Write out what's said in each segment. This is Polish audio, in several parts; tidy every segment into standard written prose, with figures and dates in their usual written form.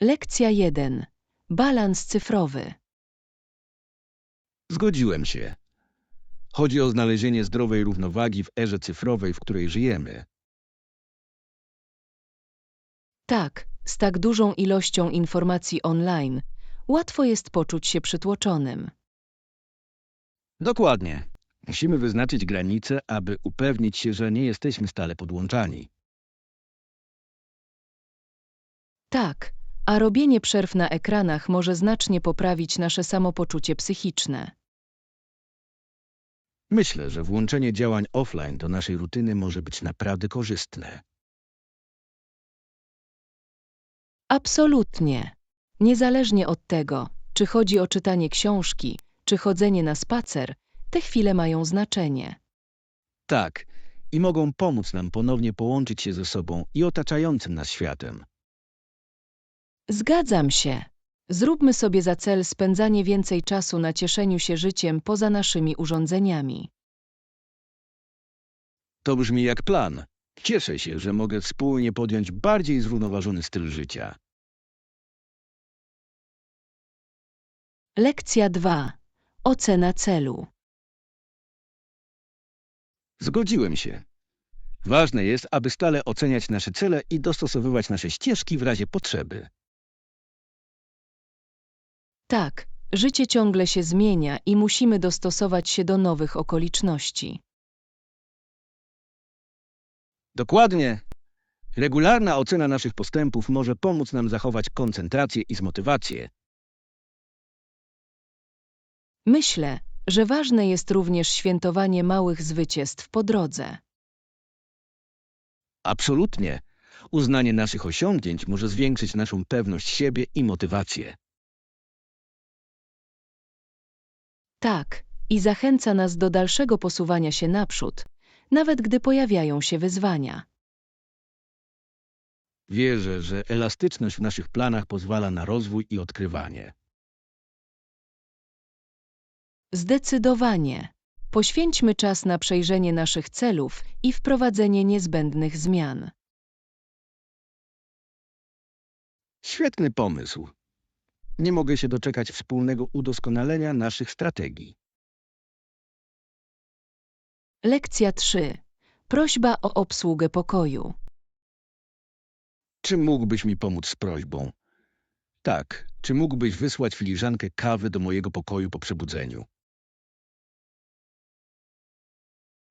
Lekcja 1. Balans cyfrowy. Zgodziłem się. Chodzi o znalezienie zdrowej równowagi w erze cyfrowej, w której żyjemy. Tak, z tak dużą ilością informacji online łatwo jest poczuć się przytłoczonym. Dokładnie. Musimy wyznaczyć granice, aby upewnić się, że nie jesteśmy stale podłączani. Tak, a robienie przerw na ekranach może znacznie poprawić nasze samopoczucie psychiczne. Myślę, że włączenie działań offline do naszej rutyny może być naprawdę korzystne. Absolutnie. Niezależnie od tego, czy chodzi o czytanie książki, czy chodzenie na spacer, te chwile mają znaczenie. Tak, i mogą pomóc nam ponownie połączyć się ze sobą i otaczającym nas światem. Zgadzam się. Zróbmy sobie za cel spędzanie więcej czasu na cieszeniu się życiem poza naszymi urządzeniami. To brzmi jak plan. Cieszę się, że mogę wspólnie podjąć bardziej zrównoważony styl życia. Lekcja 2. Ocena celu. Zgodziłem się. Ważne jest, aby stale oceniać nasze cele i dostosowywać nasze ścieżki w razie potrzeby. Tak, życie ciągle się zmienia i musimy dostosować się do nowych okoliczności. Dokładnie. Regularna ocena naszych postępów może pomóc nam zachować koncentrację i motywację. Myślę, że ważne jest również świętowanie małych zwycięstw po drodze. Absolutnie. Uznanie naszych osiągnięć może zwiększyć naszą pewność siebie i motywację. Tak, i zachęca nas do dalszego posuwania się naprzód, nawet gdy pojawiają się wyzwania. Wierzę, że elastyczność w naszych planach pozwala na rozwój i odkrywanie. Zdecydowanie. Poświęćmy czas na przejrzenie naszych celów i wprowadzenie niezbędnych zmian. Świetny pomysł. Nie mogę się doczekać wspólnego udoskonalenia naszych strategii. Lekcja 3. Prośba o obsługę pokoju. Czy mógłbyś mi pomóc z prośbą? Tak, czy mógłbyś wysłać filiżankę kawy do mojego pokoju po przebudzeniu?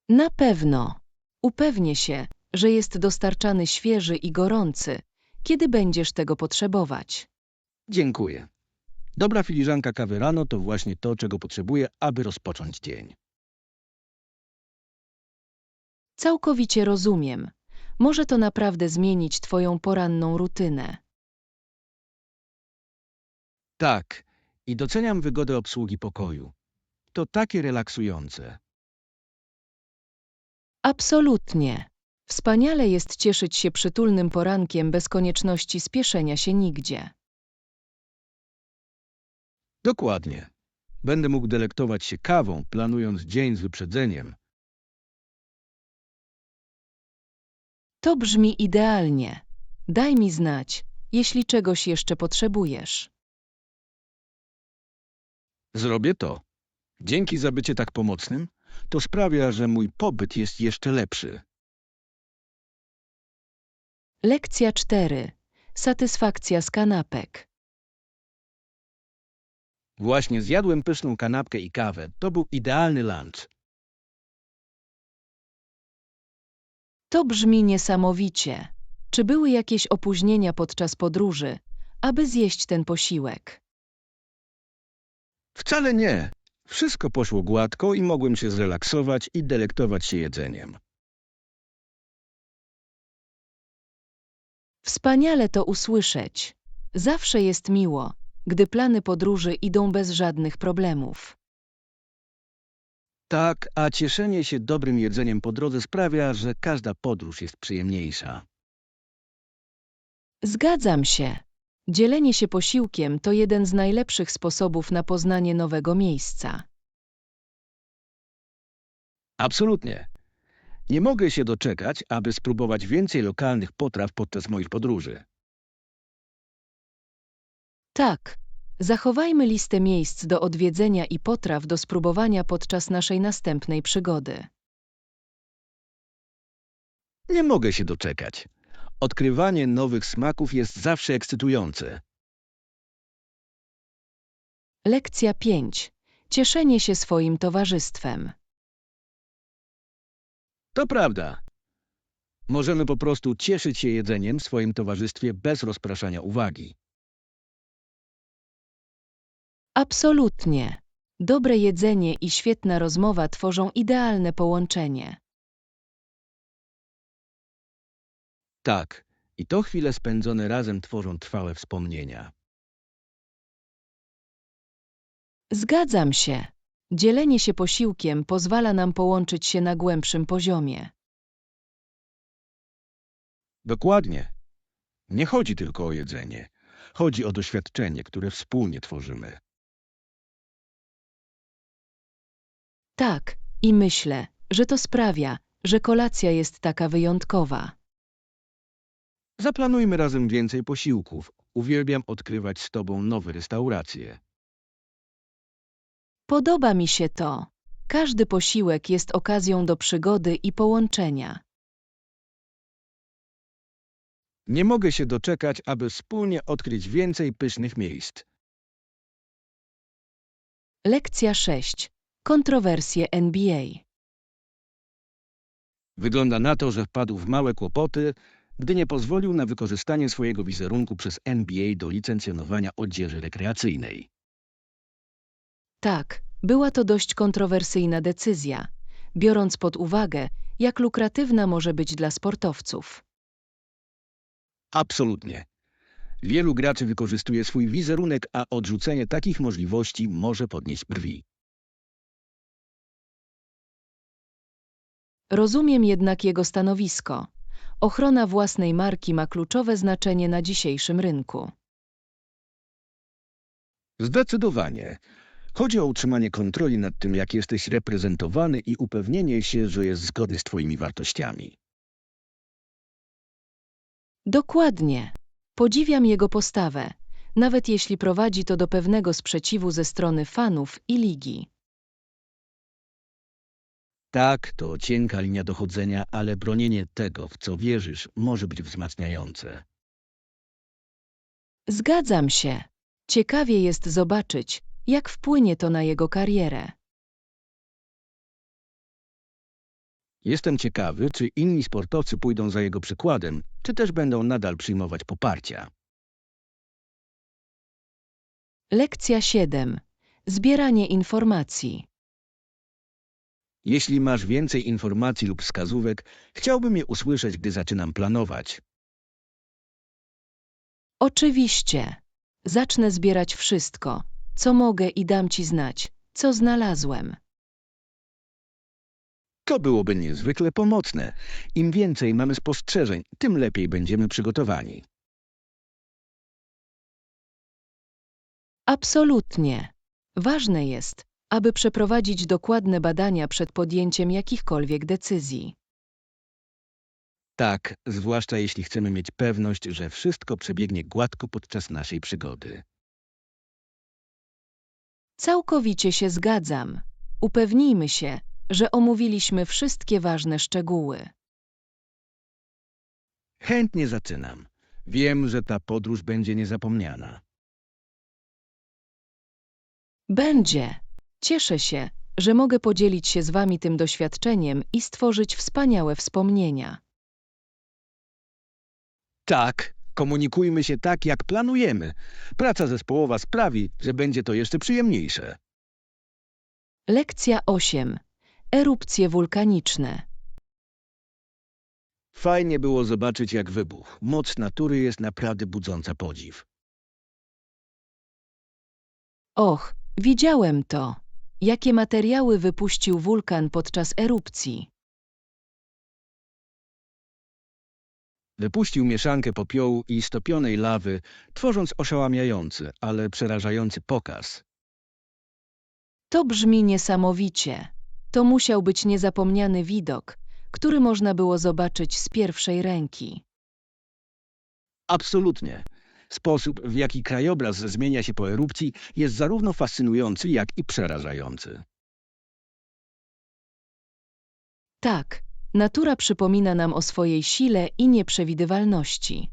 Na pewno. Upewnię się, że jest dostarczany świeży i gorący, kiedy będziesz tego potrzebować. Dziękuję. Dobra filiżanka kawy rano to właśnie to, czego potrzebuję, aby rozpocząć dzień. Całkowicie rozumiem. Może to naprawdę zmienić Twoją poranną rutynę. Tak, i doceniam wygodę obsługi pokoju. To takie relaksujące. Absolutnie. Wspaniale jest cieszyć się przytulnym porankiem bez konieczności spieszenia się nigdzie. Dokładnie. Będę mógł delektować się kawą, planując dzień z wyprzedzeniem. To brzmi idealnie. Daj mi znać, jeśli czegoś jeszcze potrzebujesz. Zrobię to. Dzięki za bycie tak pomocnym, to sprawia, że mój pobyt jest jeszcze lepszy. Lekcja 4. Satysfakcja z kanapek. Właśnie zjadłem pyszną kanapkę i kawę. To był idealny lunch. To brzmi niesamowicie. Czy były jakieś opóźnienia podczas podróży, aby zjeść ten posiłek? Wcale nie. Wszystko poszło gładko i mogłem się zrelaksować i delektować się jedzeniem. Wspaniale to usłyszeć. Zawsze jest miło, gdy plany podróży idą bez żadnych problemów. Tak, a cieszenie się dobrym jedzeniem po drodze sprawia, że każda podróż jest przyjemniejsza. Zgadzam się. Dzielenie się posiłkiem to jeden z najlepszych sposobów na poznanie nowego miejsca. Absolutnie. Nie mogę się doczekać, aby spróbować więcej lokalnych potraw podczas moich podróży. Tak. Zachowajmy listę miejsc do odwiedzenia i potraw do spróbowania podczas naszej następnej przygody. Nie mogę się doczekać. Odkrywanie nowych smaków jest zawsze ekscytujące. Lekcja 5. Cieszenie się swoim towarzystwem. To prawda. Możemy po prostu cieszyć się jedzeniem w swoim towarzystwie bez rozpraszania uwagi. Absolutnie. Dobre jedzenie i świetna rozmowa tworzą idealne połączenie. Tak, i to chwile spędzone razem tworzą trwałe wspomnienia. Zgadzam się. Dzielenie się posiłkiem pozwala nam połączyć się na głębszym poziomie. Dokładnie. Nie chodzi tylko o jedzenie. Chodzi o doświadczenie, które wspólnie tworzymy. Tak, i myślę, że to sprawia, że kolacja jest taka wyjątkowa. Zaplanujmy razem więcej posiłków. Uwielbiam odkrywać z tobą nowe restauracje. Podoba mi się to. Każdy posiłek jest okazją do przygody i połączenia. Nie mogę się doczekać, aby wspólnie odkryć więcej pysznych miejsc. Lekcja 6. Kontrowersje NBA. Wygląda na to, że wpadł w małe kłopoty, gdy nie pozwolił na wykorzystanie swojego wizerunku przez NBA do licencjonowania odzieży rekreacyjnej. Tak, była to dość kontrowersyjna decyzja, biorąc pod uwagę, jak lukratywna może być dla sportowców. Absolutnie. Wielu graczy wykorzystuje swój wizerunek, a odrzucenie takich możliwości może podnieść brwi. Rozumiem jednak jego stanowisko. Ochrona własnej marki ma kluczowe znaczenie na dzisiejszym rynku. Zdecydowanie. Chodzi o utrzymanie kontroli nad tym, jak jesteś reprezentowany i upewnienie się, że jest zgodny z twoimi wartościami. Dokładnie. Podziwiam jego postawę, nawet jeśli prowadzi to do pewnego sprzeciwu ze strony fanów i ligi. Tak, to cienka linia dochodzenia, ale bronienie tego, w co wierzysz, może być wzmacniające. Zgadzam się. Ciekawie jest zobaczyć, jak wpłynie to na jego karierę. Jestem ciekawy, czy inni sportowcy pójdą za jego przykładem, czy też będą nadal przyjmować poparcia. Lekcja 7. Zbieranie informacji. Jeśli masz więcej informacji lub wskazówek, chciałbym je usłyszeć, gdy zaczynam planować. Oczywiście. Zacznę zbierać wszystko, co mogę i dam ci znać, co znalazłem. To byłoby niezwykle pomocne. Im więcej mamy spostrzeżeń, tym lepiej będziemy przygotowani. Absolutnie. Ważne jest, aby przeprowadzić dokładne badania przed podjęciem jakichkolwiek decyzji. Tak, zwłaszcza jeśli chcemy mieć pewność, że wszystko przebiegnie gładko podczas naszej przygody. Całkowicie się zgadzam. Upewnijmy się, że omówiliśmy wszystkie ważne szczegóły. Chętnie zaczynam. Wiem, że ta podróż będzie niezapomniana. Będzie. Cieszę się, że mogę podzielić się z wami tym doświadczeniem i stworzyć wspaniałe wspomnienia. Tak, komunikujmy się tak, jak planujemy. Praca zespołowa sprawi, że będzie to jeszcze przyjemniejsze. Lekcja 8. Erupcje wulkaniczne. Fajnie było zobaczyć, jak wybuchł. Moc natury jest naprawdę budząca podziw. Och, widziałem to. Jakie materiały wypuścił wulkan podczas erupcji? Wypuścił mieszankę popiołu i stopionej lawy, tworząc oszałamiający, ale przerażający pokaz. To brzmi niesamowicie. To musiał być niezapomniany widok, który można było zobaczyć z pierwszej ręki. Absolutnie. Sposób, w jaki krajobraz zmienia się po erupcji, jest zarówno fascynujący, jak i przerażający. Tak, natura przypomina nam o swojej sile i nieprzewidywalności.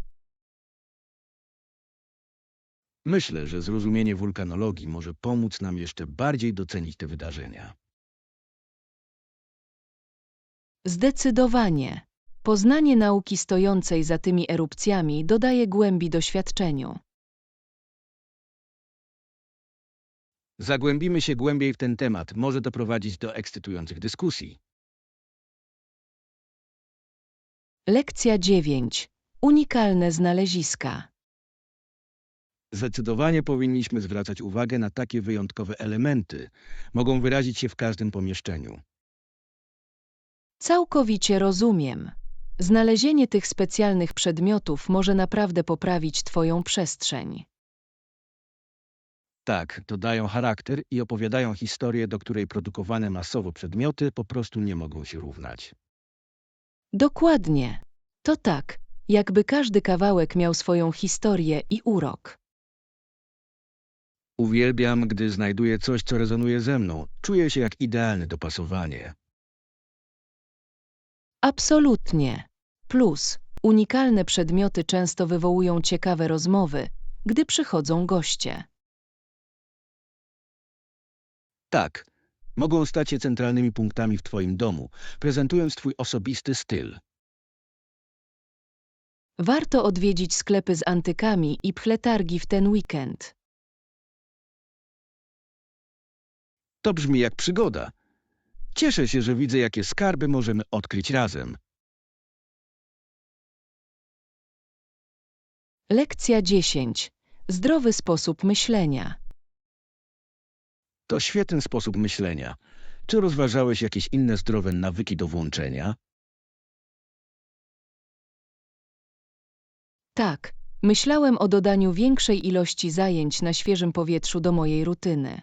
Myślę, że zrozumienie wulkanologii może pomóc nam jeszcze bardziej docenić te wydarzenia. Zdecydowanie. Poznanie nauki stojącej za tymi erupcjami dodaje głębi doświadczeniu. Zagłębimy się głębiej w ten temat. Może to prowadzić do ekscytujących dyskusji. Lekcja 9. Unikalne znaleziska. Zdecydowanie powinniśmy zwracać uwagę na takie wyjątkowe elementy. Mogą wyrazić się w każdym pomieszczeniu. Całkowicie rozumiem. Znalezienie tych specjalnych przedmiotów może naprawdę poprawić Twoją przestrzeń. Tak, dodają charakter i opowiadają historię, do której produkowane masowo przedmioty po prostu nie mogą się równać. Dokładnie. To tak, jakby każdy kawałek miał swoją historię i urok. Uwielbiam, gdy znajduję coś, co rezonuje ze mną. Czuję się jak idealne dopasowanie. Absolutnie. Plus, unikalne przedmioty często wywołują ciekawe rozmowy, gdy przychodzą goście. Tak, mogą stać się centralnymi punktami w Twoim domu, prezentując Twój osobisty styl. Warto odwiedzić sklepy z antykami i pchletargi w ten weekend. To brzmi jak przygoda. Cieszę się, że widzę, jakie skarby możemy odkryć razem. Lekcja 10. Zdrowy sposób myślenia. To świetny sposób myślenia. Czy rozważałeś jakieś inne zdrowe nawyki do włączenia? Tak, myślałem o dodaniu większej ilości zajęć na świeżym powietrzu do mojej rutyny.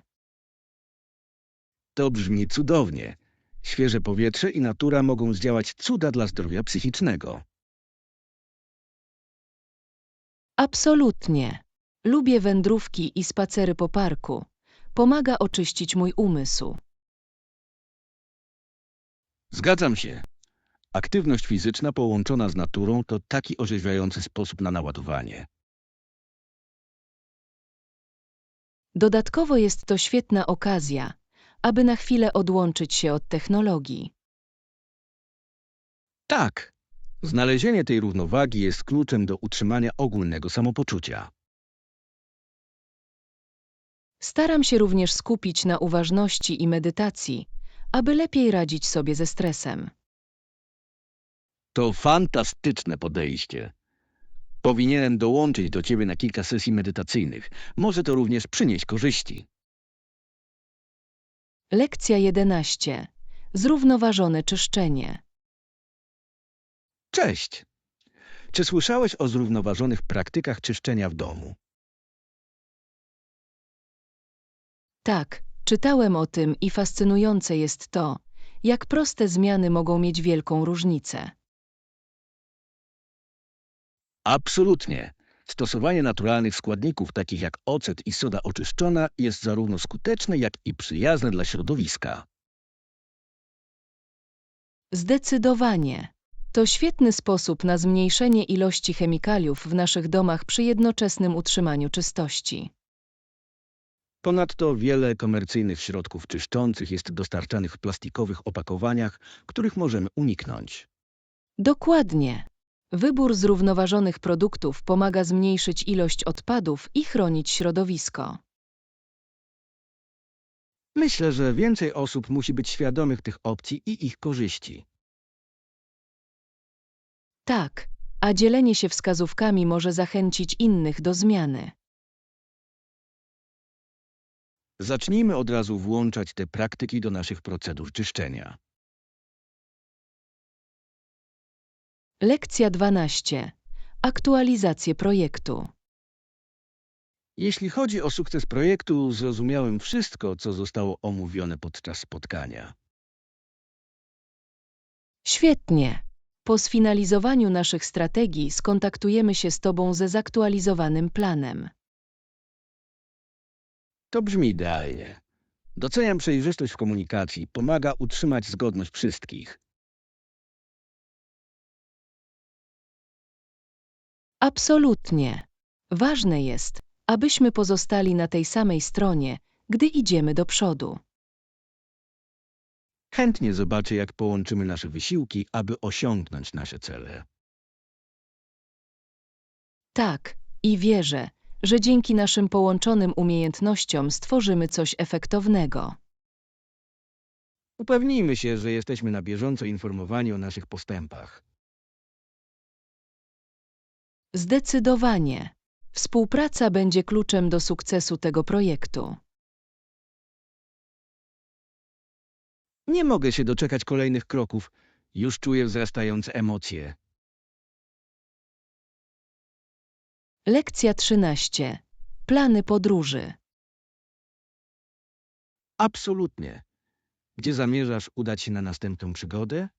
To brzmi cudownie. Świeże powietrze i natura mogą zdziałać cuda dla zdrowia psychicznego. Absolutnie. Lubię wędrówki i spacery po parku. Pomaga oczyścić mój umysł. Zgadzam się. Aktywność fizyczna połączona z naturą to taki orzeźwiający sposób na naładowanie. Dodatkowo jest to świetna okazja, aby na chwilę odłączyć się od technologii. Tak, znalezienie tej równowagi jest kluczem do utrzymania ogólnego samopoczucia. Staram się również skupić na uważności i medytacji, aby lepiej radzić sobie ze stresem. To fantastyczne podejście. Powinienem dołączyć do Ciebie na kilka sesji medytacyjnych. Może to również przynieść korzyści. Lekcja 11. Zrównoważone czyszczenie. Cześć! Czy słyszałeś o zrównoważonych praktykach czyszczenia w domu? Tak, czytałem o tym i fascynujące jest to, jak proste zmiany mogą mieć wielką różnicę. Absolutnie. Stosowanie naturalnych składników, takich jak ocet i soda oczyszczona, jest zarówno skuteczne, jak i przyjazne dla środowiska. Zdecydowanie. To świetny sposób na zmniejszenie ilości chemikaliów w naszych domach przy jednoczesnym utrzymaniu czystości. Ponadto wiele komercyjnych środków czyszczących jest dostarczanych w plastikowych opakowaniach, których możemy uniknąć. Dokładnie. Wybór zrównoważonych produktów pomaga zmniejszyć ilość odpadów i chronić środowisko. Myślę, że więcej osób musi być świadomych tych opcji i ich korzyści. Tak, a dzielenie się wskazówkami może zachęcić innych do zmiany. Zacznijmy od razu włączać te praktyki do naszych procedur czyszczenia. Lekcja 12. Aktualizacje projektu. Jeśli chodzi o sukces projektu, zrozumiałem wszystko, co zostało omówione podczas spotkania. Świetnie. Po sfinalizowaniu naszych strategii skontaktujemy się z Tobą ze zaktualizowanym planem. To brzmi idealnie. Doceniam przejrzystość w komunikacji, pomaga utrzymać zgodność wszystkich. Absolutnie. Ważne jest, abyśmy pozostali na tej samej stronie, gdy idziemy do przodu. Chętnie zobaczę, jak połączymy nasze wysiłki, aby osiągnąć nasze cele. Tak, i wierzę, że dzięki naszym połączonym umiejętnościom stworzymy coś efektownego. Upewnijmy się, że jesteśmy na bieżąco informowani o naszych postępach. Zdecydowanie. Współpraca będzie kluczem do sukcesu tego projektu. Nie mogę się doczekać kolejnych kroków. Już czuję wzrastające emocje. Lekcja 13. Plany podróży. Absolutnie. Gdzie zamierzasz udać się na następną przygodę?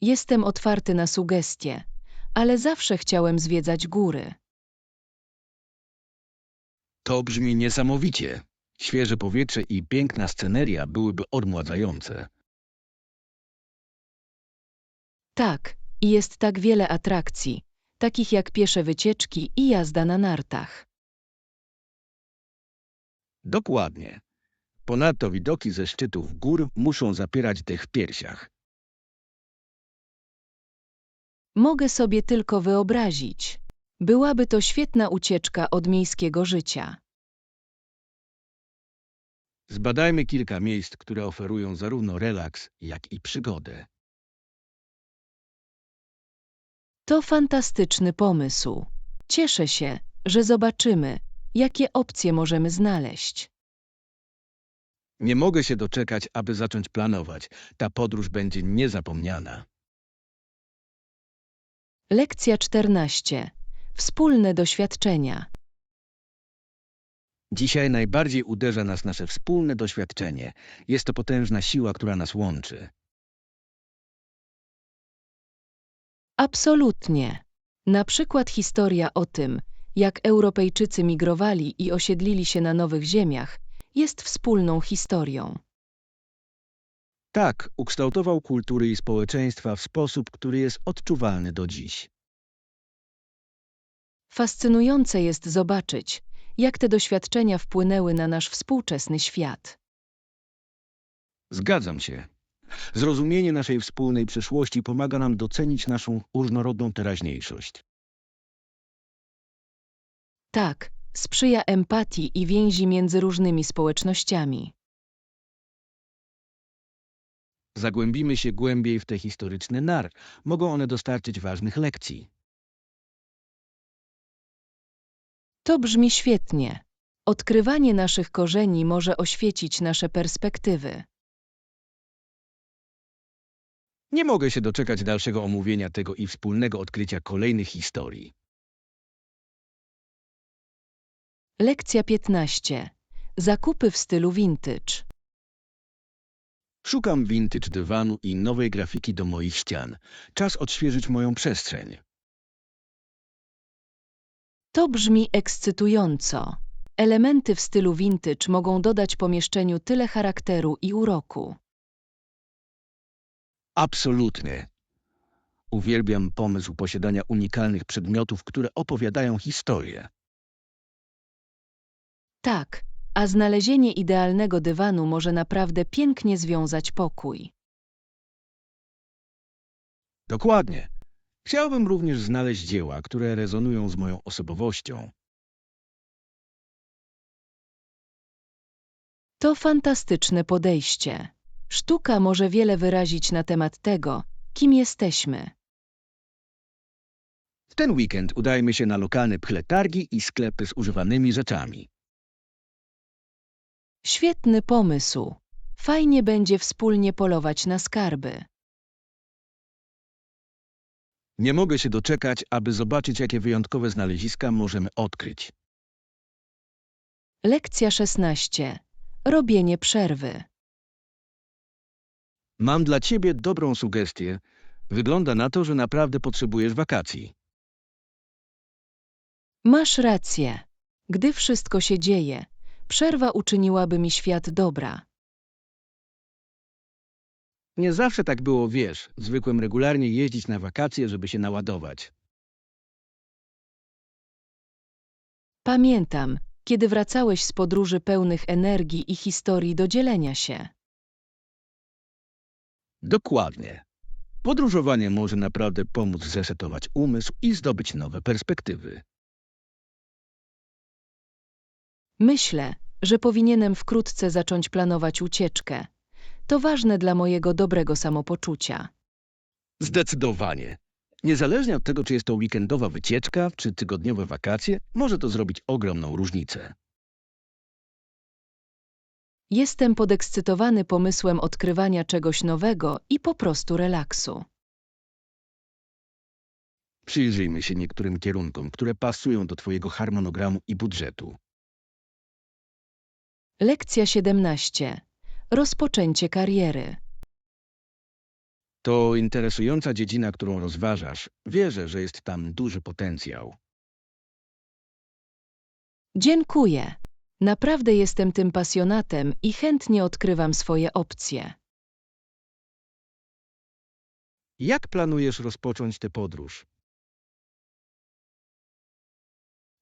Jestem otwarty na sugestie, ale zawsze chciałem zwiedzać góry. To brzmi niesamowicie. Świeże powietrze i piękna sceneria byłyby odmładzające. Tak, i jest tak wiele atrakcji, takich jak piesze wycieczki i jazda na nartach. Dokładnie. Ponadto widoki ze szczytów gór muszą zapierać dech w piersiach. Mogę sobie tylko wyobrazić. Byłaby to świetna ucieczka od miejskiego życia. Zbadajmy kilka miejsc, które oferują zarówno relaks, jak i przygodę. To fantastyczny pomysł. Cieszę się, że zobaczymy, jakie opcje możemy znaleźć. Nie mogę się doczekać, aby zacząć planować. Ta podróż będzie niezapomniana. Lekcja 14. Wspólne doświadczenia. Dzisiaj najbardziej uderza nas nasze wspólne doświadczenie. Jest to potężna siła, która nas łączy. Absolutnie. Na przykład historia o tym, jak Europejczycy migrowali i osiedlili się na nowych ziemiach, jest wspólną historią. Tak, ukształtował kultury i społeczeństwa w sposób, który jest odczuwalny do dziś. Fascynujące jest zobaczyć, jak te doświadczenia wpłynęły na nasz współczesny świat. Zgadzam się. Zrozumienie naszej wspólnej przeszłości pomaga nam docenić naszą różnorodną teraźniejszość. Tak, sprzyja empatii i więzi między różnymi społecznościami. Zagłębimy się głębiej w te historyczne nar. Mogą one dostarczyć ważnych lekcji. To brzmi świetnie. Odkrywanie naszych korzeni może oświecić nasze perspektywy. Nie mogę się doczekać dalszego omówienia tego i wspólnego odkrycia kolejnych historii. Lekcja 15. Zakupy w stylu vintage. Szukam vintage dywanu i nowej grafiki do moich ścian. Czas odświeżyć moją przestrzeń. To brzmi ekscytująco. Elementy w stylu vintage mogą dodać pomieszczeniu tyle charakteru i uroku. Absolutnie. Uwielbiam pomysł posiadania unikalnych przedmiotów, które opowiadają historię. Tak, a znalezienie idealnego dywanu może naprawdę pięknie związać pokój. Dokładnie. Chciałbym również znaleźć dzieła, które rezonują z moją osobowością. To fantastyczne podejście. Sztuka może wiele wyrazić na temat tego, kim jesteśmy. W ten weekend udajmy się na lokalne pchletargi i sklepy z używanymi rzeczami. Świetny pomysł. Fajnie będzie wspólnie polować na skarby. Nie mogę się doczekać, aby zobaczyć, jakie wyjątkowe znaleziska możemy odkryć. Lekcja 16. Robienie przerwy. Mam dla ciebie dobrą sugestię. Wygląda na to, że naprawdę potrzebujesz wakacji. Masz rację. Gdy wszystko się dzieje, przerwa uczyniłaby mi świat dobra. Nie zawsze tak było, wiesz. Zwykłem regularnie jeździć na wakacje, żeby się naładować. Pamiętam, kiedy wracałeś z podróży pełnych energii i historii do dzielenia się. Dokładnie. Podróżowanie może naprawdę pomóc zresetować umysł i zdobyć nowe perspektywy. Myślę, że powinienem wkrótce zacząć planować ucieczkę. To ważne dla mojego dobrego samopoczucia. Zdecydowanie. Niezależnie od tego, czy jest to weekendowa wycieczka, czy tygodniowe wakacje, może to zrobić ogromną różnicę. Jestem podekscytowany pomysłem odkrywania czegoś nowego i po prostu relaksu. Przyjrzyjmy się niektórym kierunkom, które pasują do twojego harmonogramu i budżetu. Lekcja 17. Rozpoczęcie kariery. To interesująca dziedzina, którą rozważasz. Wierzę, że jest tam duży potencjał. Dziękuję. Naprawdę jestem tym pasjonatem i chętnie odkrywam swoje opcje. Jak planujesz rozpocząć tę podróż?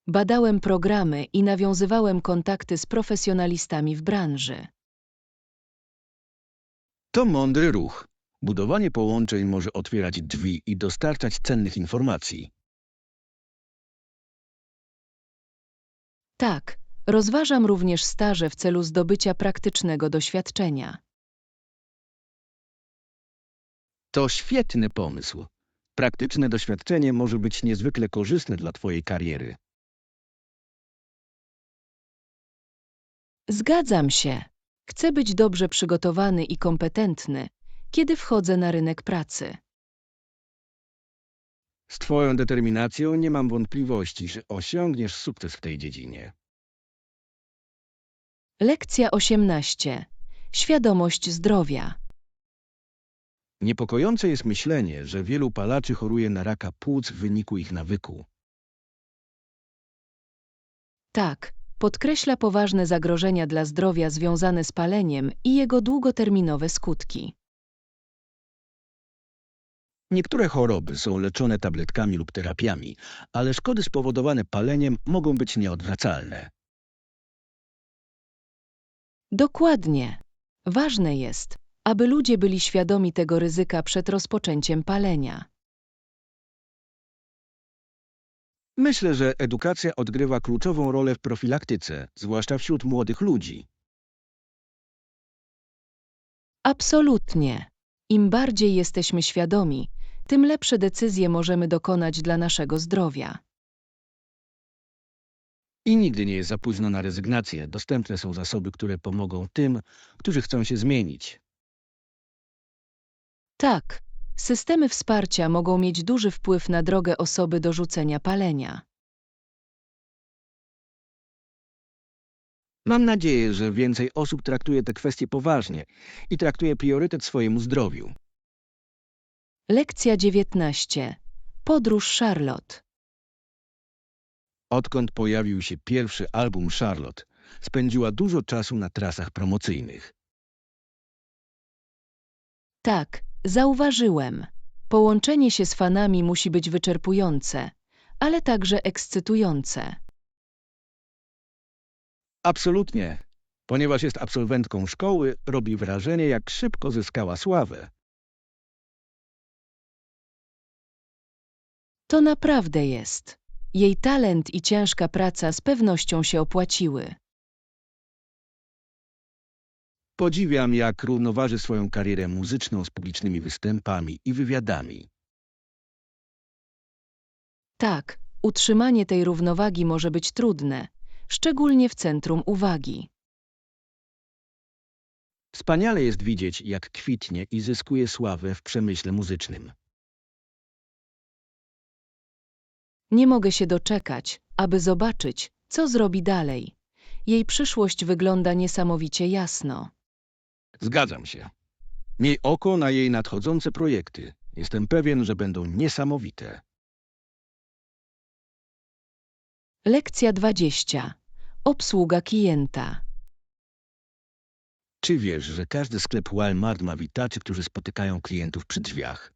Badałem programy i nawiązywałem kontakty z profesjonalistami w branży. To mądry ruch. Budowanie połączeń może otwierać drzwi i dostarczać cennych informacji. Tak, rozważam również staże w celu zdobycia praktycznego doświadczenia. To świetny pomysł. Praktyczne doświadczenie może być niezwykle korzystne dla twojej kariery. Zgadzam się. Chcę być dobrze przygotowany i kompetentny, kiedy wchodzę na rynek pracy. Z twoją determinacją nie mam wątpliwości, że osiągniesz sukces w tej dziedzinie. Lekcja 18. Świadomość zdrowia. Niepokojące jest myślenie, że wielu palaczy choruje na raka płuc w wyniku ich nawyku. Tak, podkreśla poważne zagrożenia dla zdrowia związane z paleniem i jego długoterminowe skutki. Niektóre choroby są leczone tabletkami lub terapiami, ale szkody spowodowane paleniem mogą być nieodwracalne. Dokładnie. Ważne jest, aby ludzie byli świadomi tego ryzyka przed rozpoczęciem palenia. Myślę, że edukacja odgrywa kluczową rolę w profilaktyce, zwłaszcza wśród młodych ludzi. Absolutnie. Im bardziej jesteśmy świadomi, tym lepsze decyzje możemy dokonać dla naszego zdrowia. I nigdy nie jest za późno na rezygnację. Dostępne są zasoby, które pomogą tym, którzy chcą się zmienić. Tak, systemy wsparcia mogą mieć duży wpływ na drogę osoby do rzucenia palenia. Mam nadzieję, że więcej osób traktuje te kwestie poważnie i traktuje priorytet swojemu zdrowiu. Lekcja 19. Podróż Charlotte. Odkąd pojawił się pierwszy album Charlotte, spędziła dużo czasu na trasach promocyjnych. Tak, zauważyłem. Połączenie się z fanami musi być wyczerpujące, ale także ekscytujące. Absolutnie. Ponieważ jest absolwentką szkoły, robi wrażenie, jak szybko zyskała sławę. To naprawdę jest. Jej talent i ciężka praca z pewnością się opłaciły. Podziwiam, jak równoważy swoją karierę muzyczną z publicznymi występami i wywiadami. Tak, utrzymanie tej równowagi może być trudne, szczególnie w centrum uwagi. Wspaniale jest widzieć, jak kwitnie i zyskuje sławę w przemyśle muzycznym. Nie mogę się doczekać, aby zobaczyć, co zrobi dalej. Jej przyszłość wygląda niesamowicie jasno. Zgadzam się. Miej oko na jej nadchodzące projekty. Jestem pewien, że będą niesamowite. Lekcja 20. Obsługa klienta. Czy wiesz, że każdy sklep Walmart ma witaczy, którzy spotykają klientów przy drzwiach?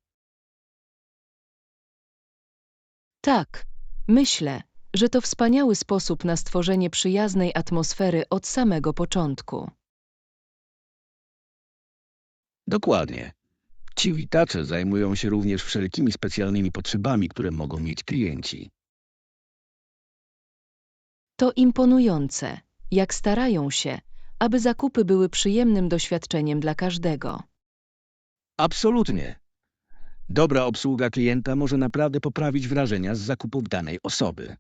Tak, myślę, że to wspaniały sposób na stworzenie przyjaznej atmosfery od samego początku. Dokładnie. Ci witacze zajmują się również wszelkimi specjalnymi potrzebami, które mogą mieć klienci. To imponujące, jak starają się, aby zakupy były przyjemnym doświadczeniem dla każdego. Absolutnie. Dobra obsługa klienta może naprawdę poprawić wrażenia z zakupów danej osoby.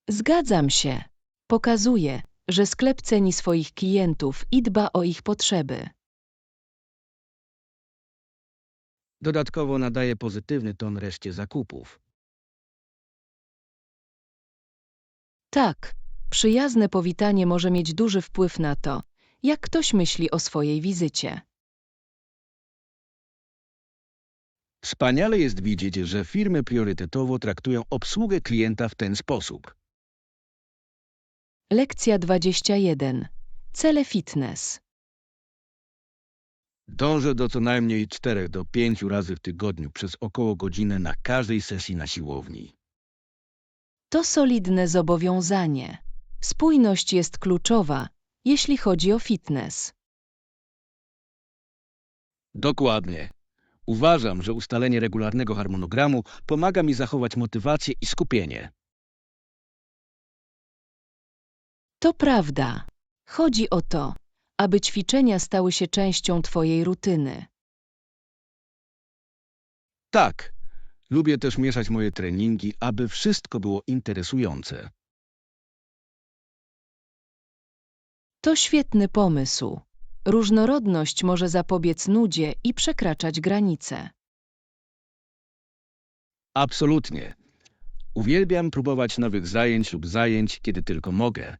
Zgadzam się. Pokazuje, że sklep ceni swoich klientów i dba o ich potrzeby. Dodatkowo nadaje pozytywny ton reszcie zakupów. Tak, przyjazne powitanie może mieć duży wpływ na to, jak ktoś myśli o swojej wizycie. Wspaniale jest widzieć, że firmy priorytetowo traktują obsługę klienta w ten sposób. Lekcja 21. Cele fitness. Dążę do co najmniej 4 do 5 razy w tygodniu przez około godzinę na każdej sesji na siłowni. To solidne zobowiązanie. Spójność jest kluczowa, jeśli chodzi o fitness. Dokładnie. Uważam, że ustalenie regularnego harmonogramu pomaga mi zachować motywację i skupienie. To prawda. Chodzi o to, aby ćwiczenia stały się częścią Twojej rutyny. Tak, lubię też mieszać moje treningi, aby wszystko było interesujące. To świetny pomysł. Różnorodność może zapobiec nudzie i przekraczać granice. Absolutnie. Uwielbiam próbować nowych zajęć lub zajęć, kiedy tylko mogę.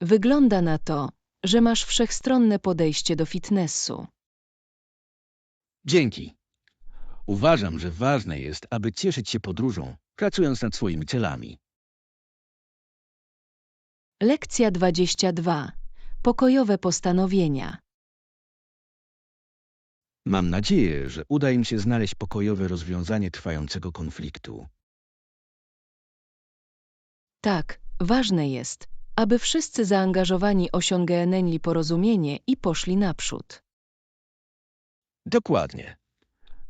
Wygląda na to, że masz wszechstronne podejście do fitnessu. Dzięki. Uważam, że ważne jest, aby cieszyć się podróżą, pracując nad swoimi celami. Lekcja 22. Pokojowe postanowienia. Mam nadzieję, że uda im się znaleźć pokojowe rozwiązanie trwającego konfliktu. Tak, ważne jest, aby wszyscy zaangażowani osiągnęli porozumienie i poszli naprzód. Dokładnie.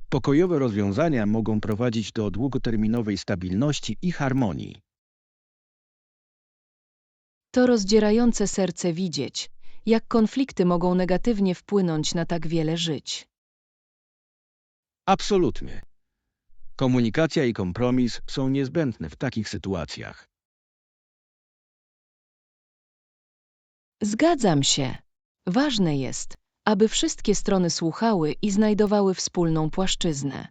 Pokojowe rozwiązania mogą prowadzić do długoterminowej stabilności i harmonii. To rozdzierające serce widzieć, jak konflikty mogą negatywnie wpłynąć na tak wiele żyć. Absolutnie. Komunikacja i kompromis są niezbędne w takich sytuacjach. Zgadzam się. Ważne jest, aby wszystkie strony słuchały i znajdowały wspólną płaszczyznę.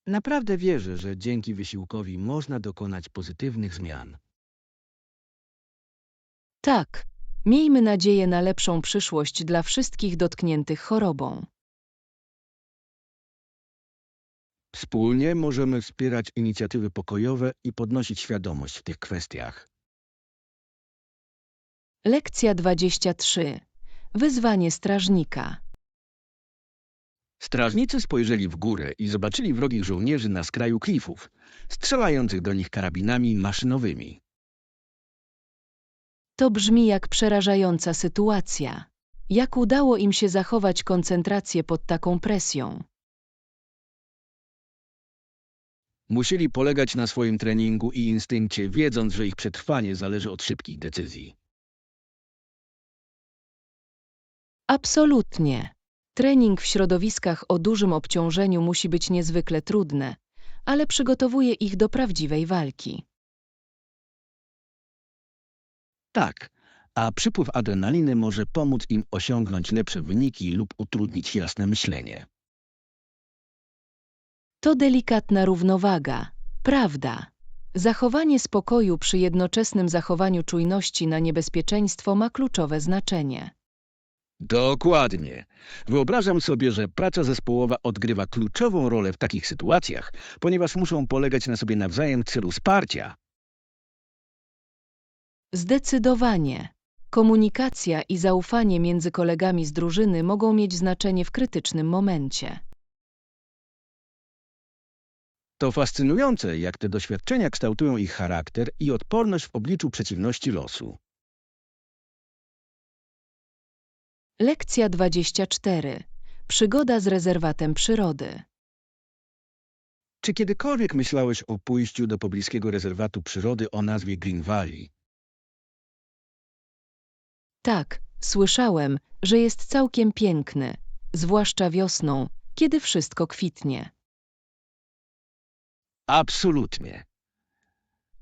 Naprawdę wierzę, że dzięki wysiłkowi można dokonać pozytywnych zmian. Tak, miejmy nadzieję na lepszą przyszłość dla wszystkich dotkniętych chorobą. Wspólnie możemy wspierać inicjatywy pokojowe i podnosić świadomość w tych kwestiach. Lekcja 23. Wyzwanie strażnika. Strażnicy spojrzeli w górę i zobaczyli wrogich żołnierzy na skraju klifów, strzelających do nich karabinami maszynowymi. To brzmi jak przerażająca sytuacja. Jak udało im się zachować koncentrację pod taką presją? Musieli polegać na swoim treningu i instynkcie, wiedząc, że ich przetrwanie zależy od szybkich decyzji. Absolutnie. Trening w środowiskach o dużym obciążeniu musi być niezwykle trudny, ale przygotowuje ich do prawdziwej walki. Tak, a przypływ adrenaliny może pomóc im osiągnąć lepsze wyniki lub utrudnić jasne myślenie. To delikatna równowaga, prawda? Zachowanie spokoju przy jednoczesnym zachowaniu czujności na niebezpieczeństwo ma kluczowe znaczenie. Dokładnie. Wyobrażam sobie, że praca zespołowa odgrywa kluczową rolę w takich sytuacjach, ponieważ muszą polegać na sobie nawzajem w celu wsparcia. Zdecydowanie. Komunikacja i zaufanie między kolegami z drużyny mogą mieć znaczenie w krytycznym momencie. To fascynujące, jak te doświadczenia kształtują ich charakter i odporność w obliczu przeciwności losu. Lekcja 24. Przygoda z rezerwatem przyrody. Czy kiedykolwiek myślałeś o pójściu do pobliskiego rezerwatu przyrody o nazwie Green Valley? Tak, słyszałem, że jest całkiem piękny, zwłaszcza wiosną, kiedy wszystko kwitnie. Absolutnie.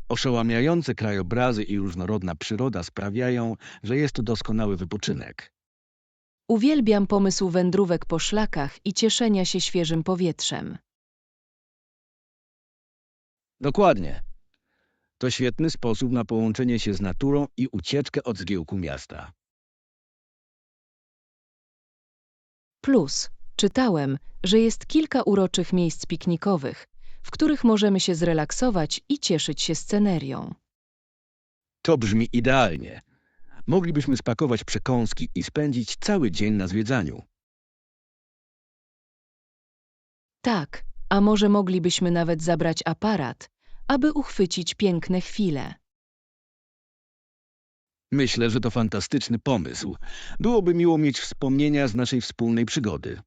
Oszałamiające krajobrazy i różnorodna przyroda sprawiają, że jest to doskonały wypoczynek. Uwielbiam pomysł wędrówek po szlakach i cieszenia się świeżym powietrzem. Dokładnie. To świetny sposób na połączenie się z naturą i ucieczkę od zgiełku miasta. Plus, czytałem, że jest kilka uroczych miejsc piknikowych, w których możemy się zrelaksować i cieszyć się scenerią. To brzmi idealnie. Moglibyśmy spakować przekąski i spędzić cały dzień na zwiedzaniu. Tak, a może moglibyśmy nawet zabrać aparat, aby uchwycić piękne chwile. Myślę, że to fantastyczny pomysł. Byłoby miło mieć wspomnienia z naszej wspólnej przygody.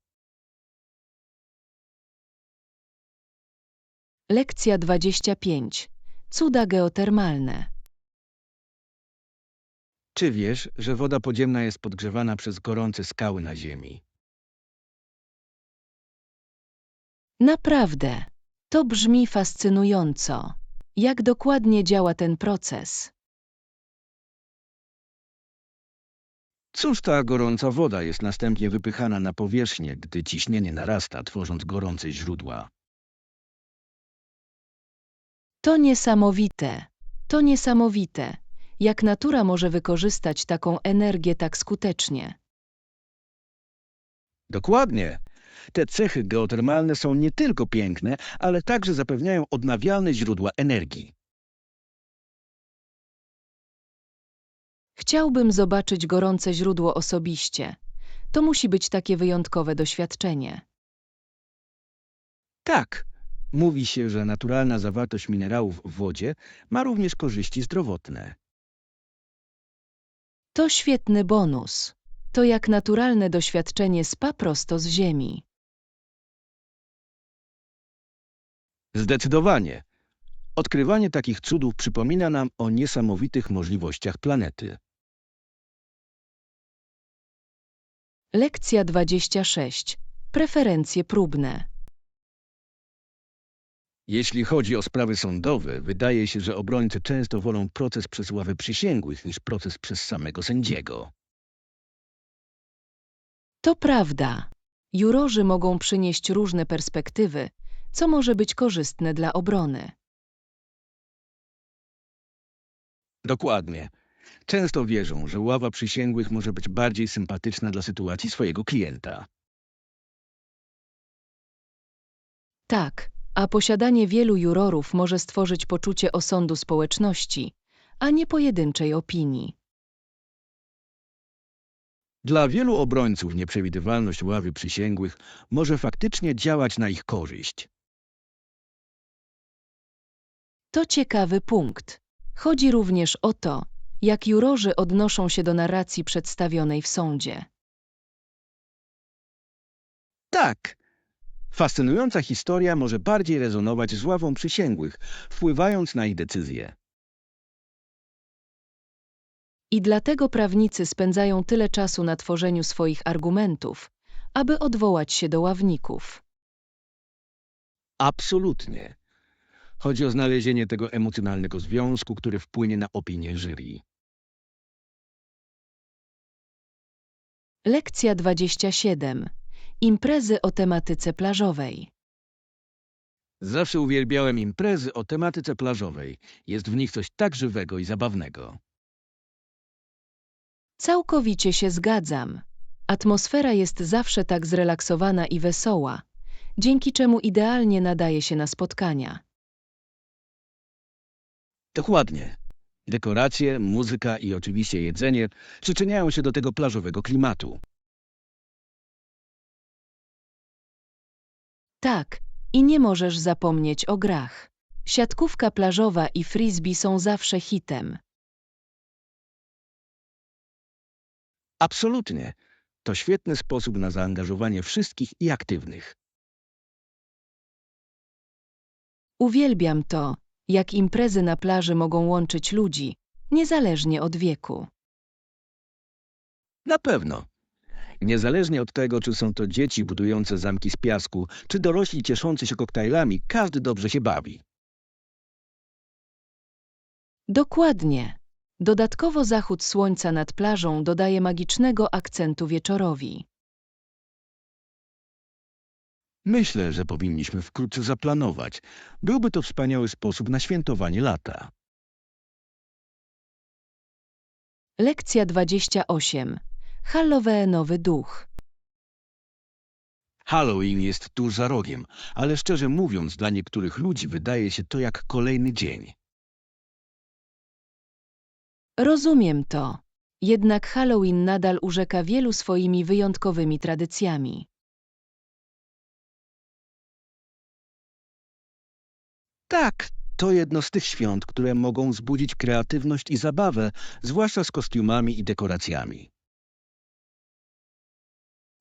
Lekcja 25. Cuda geotermalne. Czy wiesz, że woda podziemna jest podgrzewana przez gorące skały na Ziemi? Naprawdę, to brzmi fascynująco. Jak dokładnie działa ten proces? Cóż, ta gorąca woda jest następnie wypychana na powierzchnię, gdy ciśnienie narasta, tworząc gorące źródła. To niesamowite. To niesamowite. Jak natura może wykorzystać taką energię tak skutecznie? Dokładnie. Te cechy geotermalne są nie tylko piękne, ale także zapewniają odnawialne źródła energii. Chciałbym zobaczyć gorące źródło osobiście. To musi być takie wyjątkowe doświadczenie. Tak, mówi się, że naturalna zawartość minerałów w wodzie ma również korzyści zdrowotne. To świetny bonus. To jak naturalne doświadczenie spa prosto z ziemi. Zdecydowanie. Odkrywanie takich cudów przypomina nam o niesamowitych możliwościach planety. Lekcja 26. Preferencje próbne. Jeśli chodzi o sprawy sądowe, wydaje się, że obrońcy często wolą proces przez ławy przysięgłych niż proces przez samego sędziego. To prawda. Jurorzy mogą przynieść różne perspektywy, co może być korzystne dla obrony. Dokładnie. Często wierzą, że ława przysięgłych może być bardziej sympatyczna dla sytuacji swojego klienta. Tak, a posiadanie wielu jurorów może stworzyć poczucie osądu społeczności, a nie pojedynczej opinii. Dla wielu obrońców nieprzewidywalność ławy przysięgłych może faktycznie działać na ich korzyść. To ciekawy punkt. Chodzi również o to, jak jurorzy odnoszą się do narracji przedstawionej w sądzie. Tak, fascynująca historia może bardziej rezonować z ławą przysięgłych, wpływając na ich decyzje. I dlatego prawnicy spędzają tyle czasu na tworzeniu swoich argumentów, aby odwołać się do ławników. Absolutnie. Chodzi o znalezienie tego emocjonalnego związku, który wpłynie na opinię jury. Lekcja 27. Imprezy o tematyce plażowej. Zawsze uwielbiałem imprezy o tematyce plażowej. Jest w nich coś tak żywego i zabawnego. Całkowicie się zgadzam. Atmosfera jest zawsze tak zrelaksowana i wesoła, dzięki czemu idealnie nadaje się na spotkania. Dokładnie. Dekoracje, muzyka i oczywiście jedzenie przyczyniają się do tego plażowego klimatu. Tak, i nie możesz zapomnieć o grach. Siatkówka plażowa i frisbee są zawsze hitem. Absolutnie. To świetny sposób na zaangażowanie wszystkich i aktywnych. Uwielbiam to, jak imprezy na plaży mogą łączyć ludzi, niezależnie od wieku. Na pewno. Niezależnie od tego, czy są to dzieci budujące zamki z piasku, czy dorośli cieszący się koktajlami, każdy dobrze się bawi. Dokładnie. Dodatkowo zachód słońca nad plażą dodaje magicznego akcentu wieczorowi. Myślę, że powinniśmy wkrótce zaplanować. Byłby to wspaniały sposób na świętowanie lata. Lekcja 28. Halloweenowy duch. Halloween jest tuż za rogiem, ale szczerze mówiąc, dla niektórych ludzi wydaje się to jak kolejny dzień. Rozumiem to. Jednak Halloween nadal urzeka wielu swoimi wyjątkowymi tradycjami. Tak, to jedno z tych świąt, które mogą wzbudzić kreatywność i zabawę, zwłaszcza z kostiumami i dekoracjami.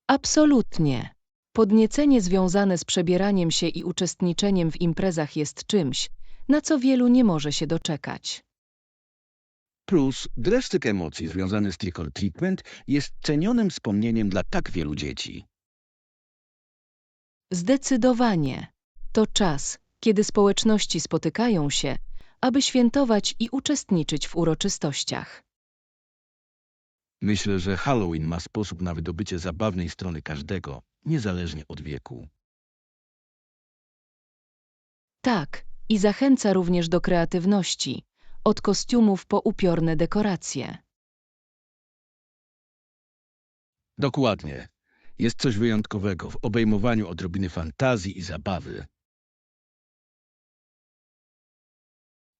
Absolutnie. Podniecenie związane z przebieraniem się i uczestniczeniem w imprezach jest czymś, na co wielu nie może się doczekać. Plus dreszczyk emocji związany z trick or treatment jest cenionym wspomnieniem dla tak wielu dzieci. Zdecydowanie. To czas, kiedy społeczności spotykają się, aby świętować i uczestniczyć w uroczystościach. Myślę, że Halloween ma sposób na wydobycie zabawnej strony każdego, niezależnie od wieku. Tak, i zachęca również do kreatywności, od kostiumów po upiorne dekoracje. Dokładnie. Jest coś wyjątkowego w obejmowaniu odrobiny fantazji i zabawy.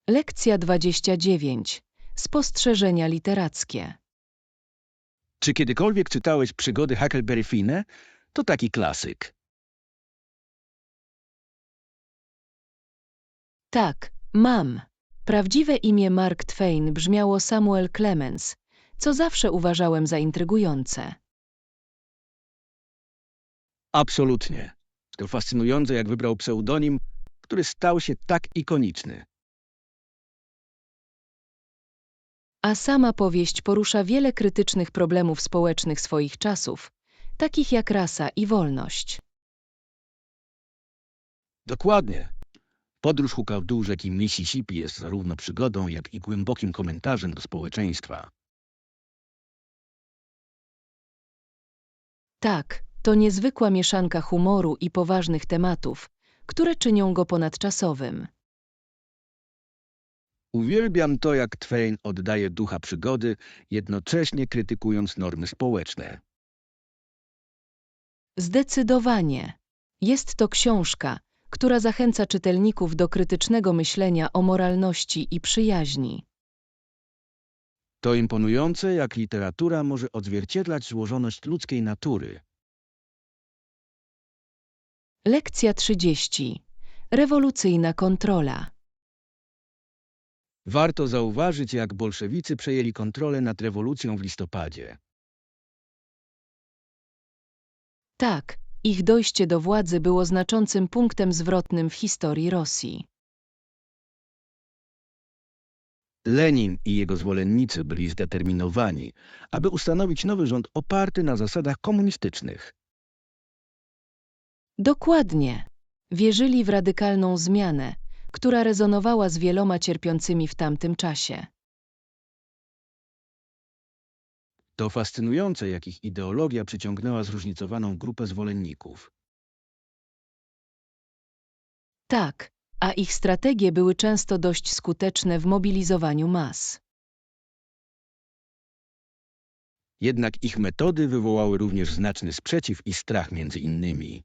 Lekcja 29. Spostrzeżenia literackie. Czy kiedykolwiek czytałeś przygody Huckleberry Finn? To taki klasyk. Tak, mam. Prawdziwe imię Mark Twain brzmiało Samuel Clemens, co zawsze uważałem za intrygujące. Absolutnie. To fascynujące, jak wybrał pseudonim, który stał się tak ikoniczny. A sama powieść porusza wiele krytycznych problemów społecznych swoich czasów, takich jak rasa i wolność. Dokładnie. Podróż Hooka w dół rzeki Mississippi jest zarówno przygodą, jak i głębokim komentarzem do społeczeństwa. Tak, to niezwykła mieszanka humoru i poważnych tematów, które czynią go ponadczasowym. Uwielbiam to, jak Twain oddaje ducha przygody, jednocześnie krytykując normy społeczne. Zdecydowanie. Jest to książka, która zachęca czytelników do krytycznego myślenia o moralności i przyjaźni. To imponujące, jak literatura może odzwierciedlać złożoność ludzkiej natury. Lekcja 30. Rewolucyjna kontrola. Warto zauważyć, jak bolszewicy przejęli kontrolę nad rewolucją w listopadzie. Tak, ich dojście do władzy było znaczącym punktem zwrotnym w historii Rosji. Lenin i jego zwolennicy byli zdeterminowani, aby ustanowić nowy rząd oparty na zasadach komunistycznych. Dokładnie. Wierzyli w radykalną zmianę, która rezonowała z wieloma cierpiącymi w tamtym czasie. To fascynujące, jak ich ideologia przyciągnęła zróżnicowaną grupę zwolenników. Tak, a ich strategie były często dość skuteczne w mobilizowaniu mas. Jednak ich metody wywołały również znaczny sprzeciw i strach między innymi.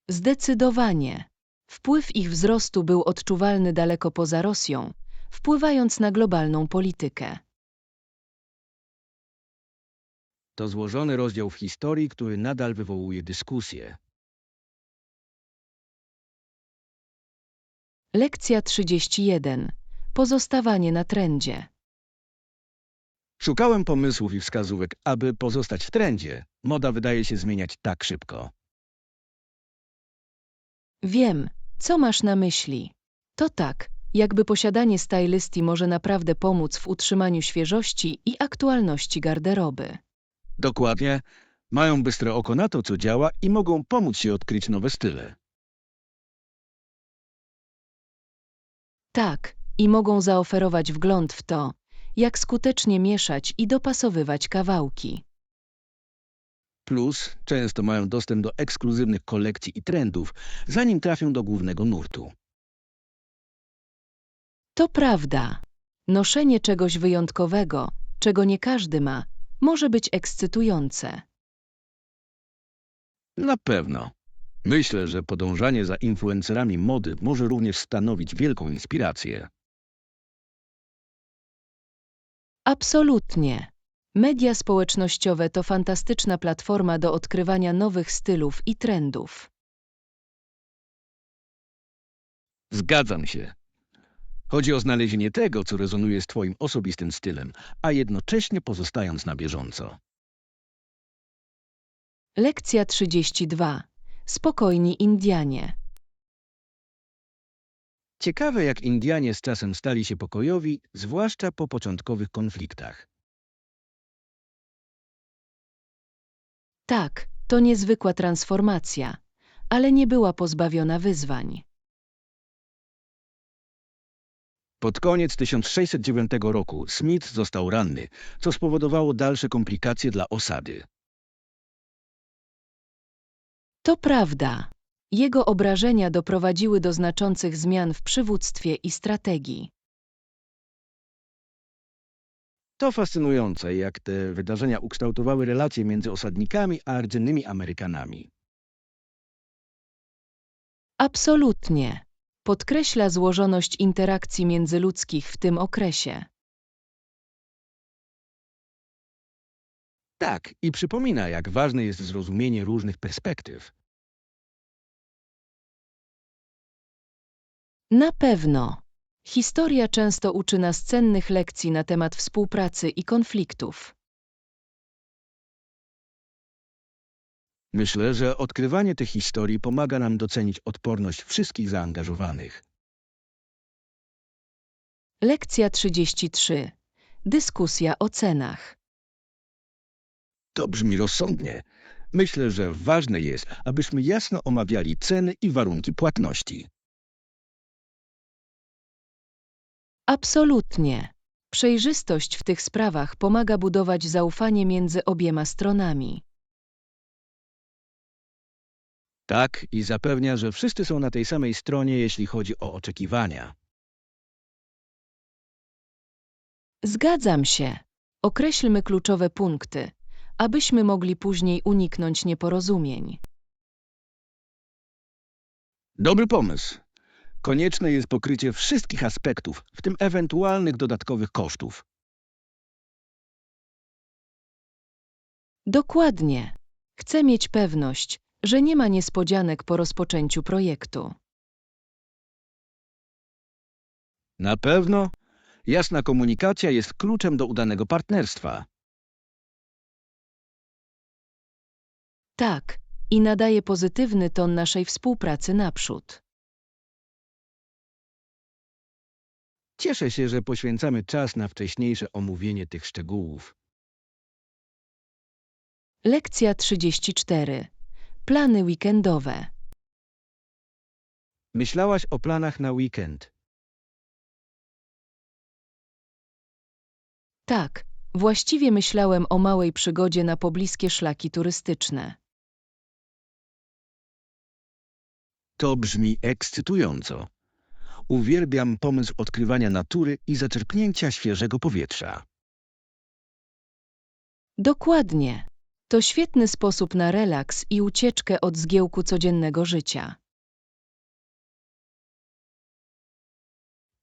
Zdecydowanie. Wpływ ich wzrostu był odczuwalny daleko poza Rosją, wpływając na globalną politykę. To złożony rozdział w historii, który nadal wywołuje dyskusje. Lekcja 31. Pozostawanie na trendzie. Szukałem pomysłów i wskazówek, aby pozostać w trendzie. Moda wydaje się zmieniać tak szybko. Wiem, co masz na myśli. To tak, jakby posiadanie stylisty może naprawdę pomóc w utrzymaniu świeżości i aktualności garderoby. Dokładnie. Mają bystre oko na to, co działa i mogą pomóc ci odkryć nowe style. Tak, i mogą zaoferować wgląd w to, jak skutecznie mieszać i dopasowywać kawałki. Plus, często mają dostęp do ekskluzywnych kolekcji i trendów, zanim trafią do głównego nurtu. To prawda. Noszenie czegoś wyjątkowego, czego nie każdy ma, może być ekscytujące. Na pewno. Myślę, że podążanie za influencerami mody może również stanowić wielką inspirację. Absolutnie. Media społecznościowe to fantastyczna platforma do odkrywania nowych stylów i trendów. Zgadzam się. Chodzi o znalezienie tego, co rezonuje z twoim osobistym stylem, a jednocześnie pozostając na bieżąco. Lekcja 32. Spokojni Indianie. Ciekawe, jak Indianie z czasem stali się pokojowi, zwłaszcza po początkowych konfliktach. Tak, to niezwykła transformacja, ale nie była pozbawiona wyzwań. Pod koniec 1609 roku Smith został ranny, co spowodowało dalsze komplikacje dla osady. To prawda. Jego obrażenia doprowadziły do znaczących zmian w przywództwie i strategii. To fascynujące, jak te wydarzenia ukształtowały relacje między osadnikami a rdzennymi Amerykanami. Absolutnie. Podkreśla złożoność interakcji międzyludzkich w tym okresie. Tak, i przypomina, jak ważne jest zrozumienie różnych perspektyw. Na pewno. Historia często uczy nas cennych lekcji na temat współpracy i konfliktów. Myślę, że odkrywanie tych historii pomaga nam docenić odporność wszystkich zaangażowanych. Lekcja 33. Dyskusja o cenach. To brzmi rozsądnie. Myślę, że ważne jest, abyśmy jasno omawiali ceny i warunki płatności. Absolutnie. Przejrzystość w tych sprawach pomaga budować zaufanie między obiema stronami. Tak, i zapewnia, że wszyscy są na tej samej stronie, jeśli chodzi o oczekiwania. Zgadzam się. Określmy kluczowe punkty, abyśmy mogli później uniknąć nieporozumień. Dobry pomysł. Konieczne jest pokrycie wszystkich aspektów, w tym ewentualnych dodatkowych kosztów. Dokładnie. Chcę mieć pewność, że nie ma niespodzianek po rozpoczęciu projektu. Na pewno jasna komunikacja jest kluczem do udanego partnerstwa. Tak, i nadaje pozytywny ton naszej współpracy naprzód. Cieszę się, że poświęcamy czas na wcześniejsze omówienie tych szczegółów. Lekcja 34. Plany weekendowe. Myślałaś o planach na weekend? Tak, właściwie myślałem o małej przygodzie na pobliskie szlaki turystyczne. To brzmi ekscytująco. Uwielbiam pomysł odkrywania natury i zaczerpnięcia świeżego powietrza. Dokładnie. To świetny sposób na relaks i ucieczkę od zgiełku codziennego życia.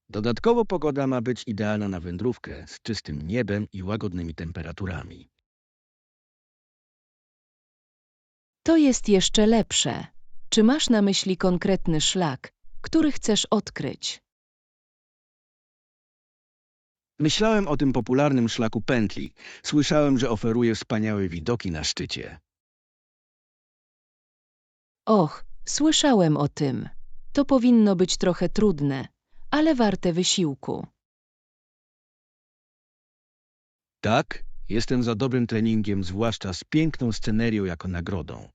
Dodatkowo pogoda ma być idealna na wędrówkę z czystym niebem i łagodnymi temperaturami. To jest jeszcze lepsze. Czy masz na myśli konkretny szlak, który chcesz odkryć? Myślałem o tym popularnym szlaku pętli. Słyszałem, że oferuje wspaniałe widoki na szczycie. Och, słyszałem o tym. To powinno być trochę trudne, ale warte wysiłku. Tak, jestem za dobrym treningiem, zwłaszcza z piękną scenerią jako nagrodą.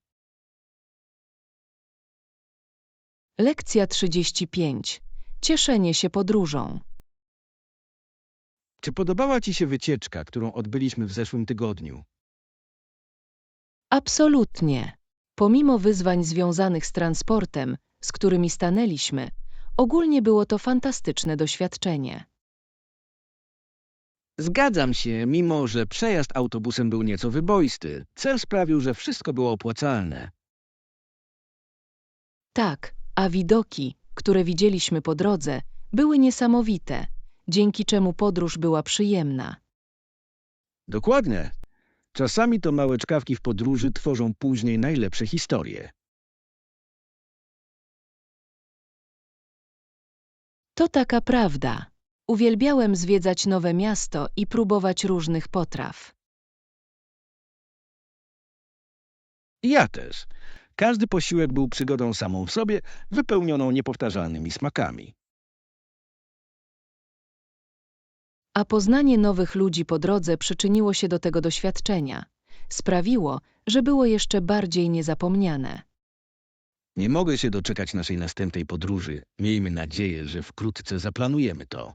Lekcja 35. Cieszenie się podróżą. Czy podobała Ci się wycieczka, którą odbyliśmy w zeszłym tygodniu? Absolutnie. Pomimo wyzwań związanych z transportem, z którymi stanęliśmy, ogólnie było to fantastyczne doświadczenie. Zgadzam się, mimo że przejazd autobusem był nieco wyboisty. Cel sprawił, że wszystko było opłacalne. Tak, a widoki, które widzieliśmy po drodze, były niesamowite, dzięki czemu podróż była przyjemna. Dokładnie. Czasami to małe czkawki w podróży tworzą później najlepsze historie. To taka prawda. Uwielbiałem zwiedzać nowe miasto i próbować różnych potraw. Ja też. Każdy posiłek był przygodą samą w sobie, wypełnioną niepowtarzalnymi smakami. A poznanie nowych ludzi po drodze przyczyniło się do tego doświadczenia. Sprawiło, że było jeszcze bardziej niezapomniane. Nie mogę się doczekać naszej następnej podróży. Miejmy nadzieję, że wkrótce zaplanujemy to.